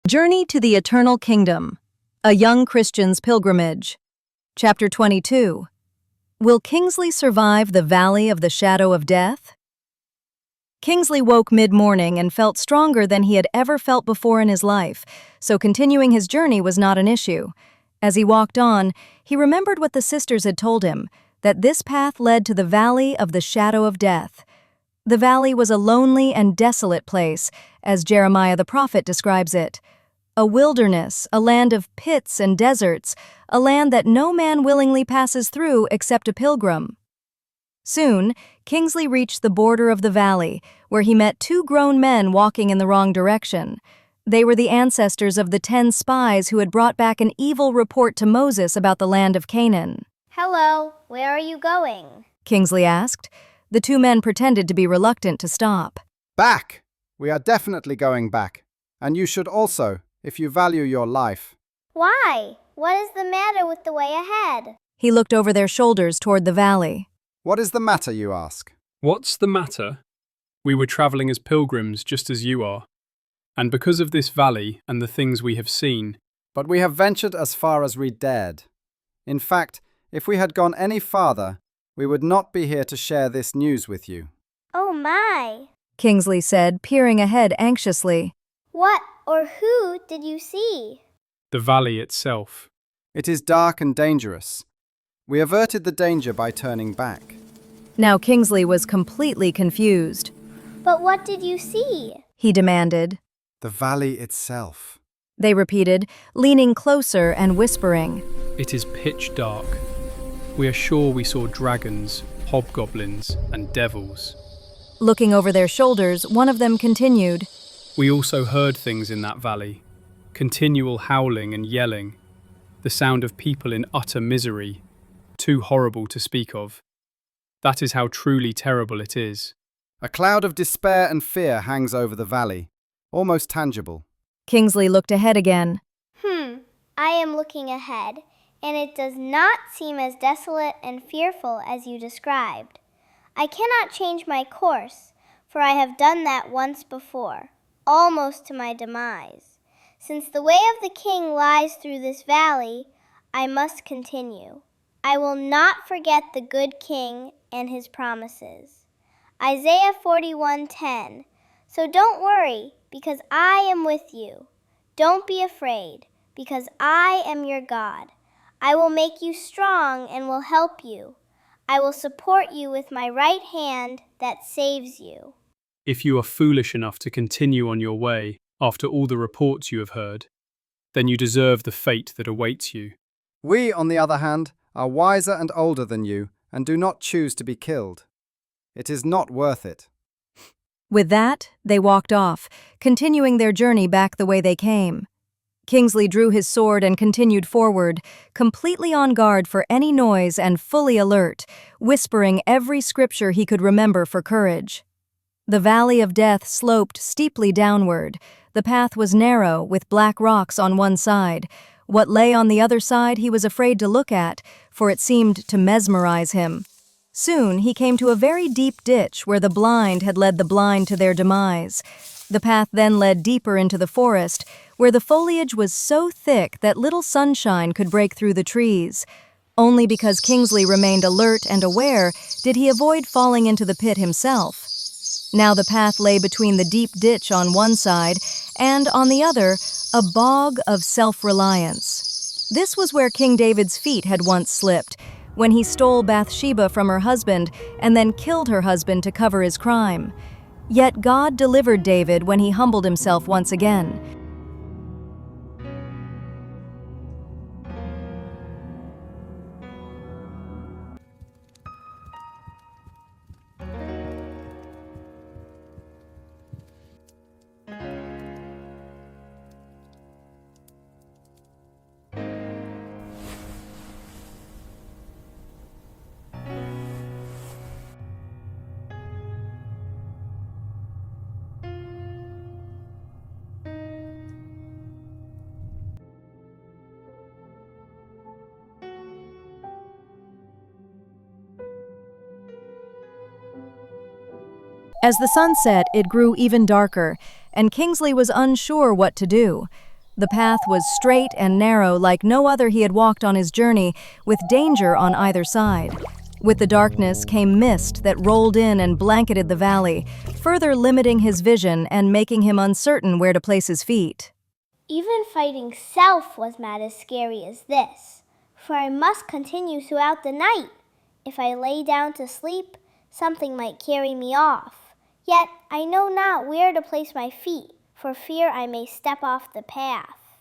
Journey to the Eternal Kingdom, A Young Christian's Pilgrimage. Chapter 22. Will Kingsley survive the Valley of the Shadow of Death? Kingsley woke mid-morning and felt stronger than he had ever felt before in his life, so continuing his journey was not an issue. As he walked on, he remembered what the sisters had told him, that this path led to the Valley of the Shadow of Death. The valley was a lonely and desolate place, as Jeremiah the prophet describes it. A wilderness, a land of pits and deserts, a land that no man willingly passes through except a pilgrim. Soon, Kingsley reached the border of the valley, where he met two grown men walking in the wrong direction. They were the ancestors of the 10 spies who had brought back an evil report to Moses about the land of Canaan. "Hello, where are you going?" Kingsley asked. The two men pretended to be reluctant to stop. Back! We are definitely going back. And you should also, if you value your life. "Why? What is the matter with the way ahead?" He looked over their shoulders toward the valley. What is the matter, you ask? What's the matter? We were travelling as pilgrims just as you are. And because of this valley and the things we have seen, But we have ventured as far as we dared. In fact, if we had gone any farther, we would not be here to share this news with you. "Oh my! Kingsley said, peering ahead anxiously. What or who did you see?" the valley itself. It is dark and dangerous. We averted the danger by turning back. Now Kingsley was completely confused. "But what did you see?" He demanded. The valley itself. They repeated, leaning closer and whispering. It is pitch dark. We are sure we saw dragons, hobgoblins, and devils. Looking over their shoulders, one of them continued. We also heard things in that valley. Continual howling and yelling. The sound of people in utter misery. Too horrible to speak of. That is how truly terrible it is. A cloud of despair and fear hangs over the valley, almost tangible. Kingsley looked ahead again. I am looking ahead, and it does not seem as desolate and fearful as you described. I cannot change my course, for I have done that once before, almost to my demise. Since the way of the king lies through this valley, I must continue. I will not forget the good king and his promises. Isaiah 41:10. So don't worry, because I am with you. Don't be afraid, because I am your God. I will make you strong and will help you. I will support you with my right hand that saves you. If you are foolish enough to continue on your way after all the reports you have heard, then you deserve the fate that awaits you. We, on the other hand, are wiser and older than you and do not choose to be killed. It is not worth it. With that, they walked off, continuing their journey back the way they came. Kingsley drew his sword and continued forward, completely on guard for any noise and fully alert, whispering every scripture he could remember for courage. The valley of death sloped steeply downward. The path was narrow, with black rocks on one side. What lay on the other side he was afraid to look at, for it seemed to mesmerize him. Soon he came to a very deep ditch where the blind had led the blind to their demise. The path then led deeper into the forest, where the foliage was so thick that little sunshine could break through the trees. Only because Kingsley remained alert and aware did he avoid falling into the pit himself. Now the path lay between the deep ditch on one side and, on the other, a bog of self-reliance. This was where King David's feet had once slipped, when he stole Bathsheba from her husband and then killed her husband to cover his crime. Yet God delivered David when he humbled himself once again. As the sun set, it grew even darker, and Kingsley was unsure what to do. The path was straight and narrow like no other he had walked on his journey, with danger on either side. With the darkness came mist that rolled in and blanketed the valley, further limiting his vision and making him uncertain where to place his feet. Even fighting self was not as scary as this, for I must continue throughout the night. If I lay down to sleep, something might carry me off. Yet I know not where to place my feet, for fear I may step off the path.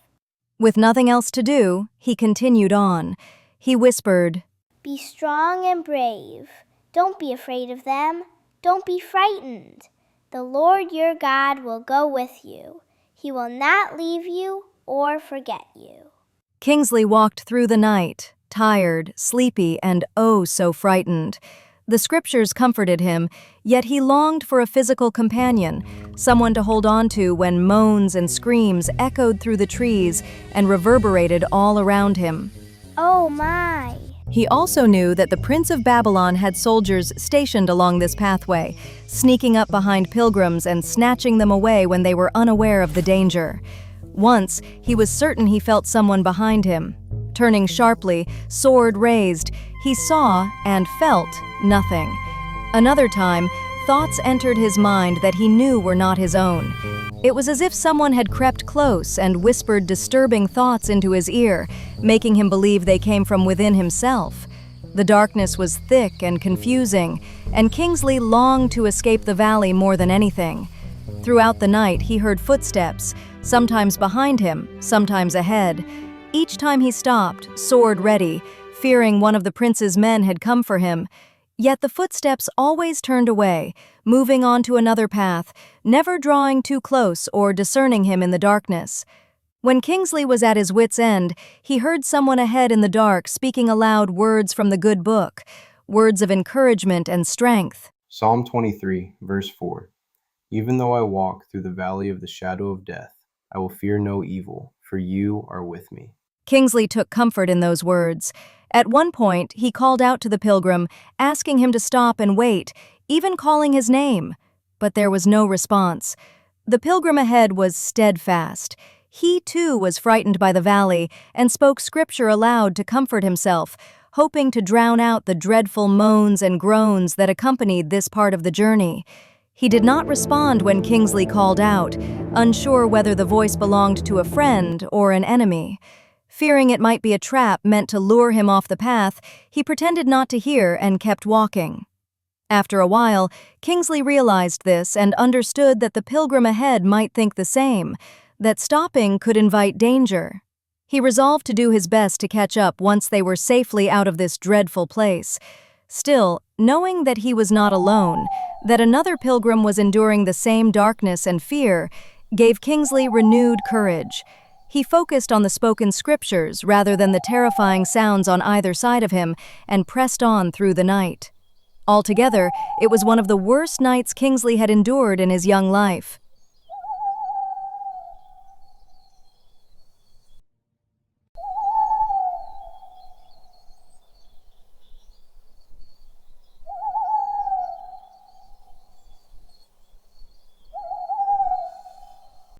With nothing else to do, he continued on. He whispered, Be strong and brave. Don't be afraid of them. Don't be frightened. The Lord your God will go with you. He will not leave you or forget you. Kingsley walked through the night, tired, sleepy, and oh so frightened. The scriptures comforted him, yet he longed for a physical companion, someone to hold on to when moans and screams echoed through the trees and reverberated all around him. Oh my! He also knew that the Prince of Babylon had soldiers stationed along this pathway, sneaking up behind pilgrims and snatching them away when they were unaware of the danger. Once, he was certain he felt someone behind him. Turning sharply, sword raised, he saw and felt nothing. Another time, thoughts entered his mind that he knew were not his own. It was as if someone had crept close and whispered disturbing thoughts into his ear, making him believe they came from within himself. The darkness was thick and confusing, and Kingsley longed to escape the valley more than anything. Throughout the night, he heard footsteps, sometimes behind him, sometimes ahead. Each time he stopped, sword ready, fearing one of the prince's men had come for him. Yet the footsteps always turned away, moving on to another path, never drawing too close or discerning him in the darkness. When Kingsley was at his wit's end, he heard someone ahead in the dark speaking aloud words from the good book, words of encouragement and strength. Psalm 23, verse 4. Even though I walk through the valley of the shadow of death, I will fear no evil, for you are with me. Kingsley took comfort in those words. At one point, he called out to the pilgrim, asking him to stop and wait, even calling his name. But there was no response. The pilgrim ahead was steadfast. He, too, was frightened by the valley and spoke scripture aloud to comfort himself, hoping to drown out the dreadful moans and groans that accompanied this part of the journey. He did not respond when Kingsley called out, unsure whether the voice belonged to a friend or an enemy. Fearing it might be a trap meant to lure him off the path, he pretended not to hear and kept walking. After a while, Kingsley realized this and understood that the pilgrim ahead might think the same, that stopping could invite danger. He resolved to do his best to catch up once they were safely out of this dreadful place. Still, knowing that he was not alone, that another pilgrim was enduring the same darkness and fear, gave Kingsley renewed courage. He focused on the spoken scriptures rather than the terrifying sounds on either side of him and pressed on through the night. Altogether, it was one of the worst nights Kingsley had endured in his young life.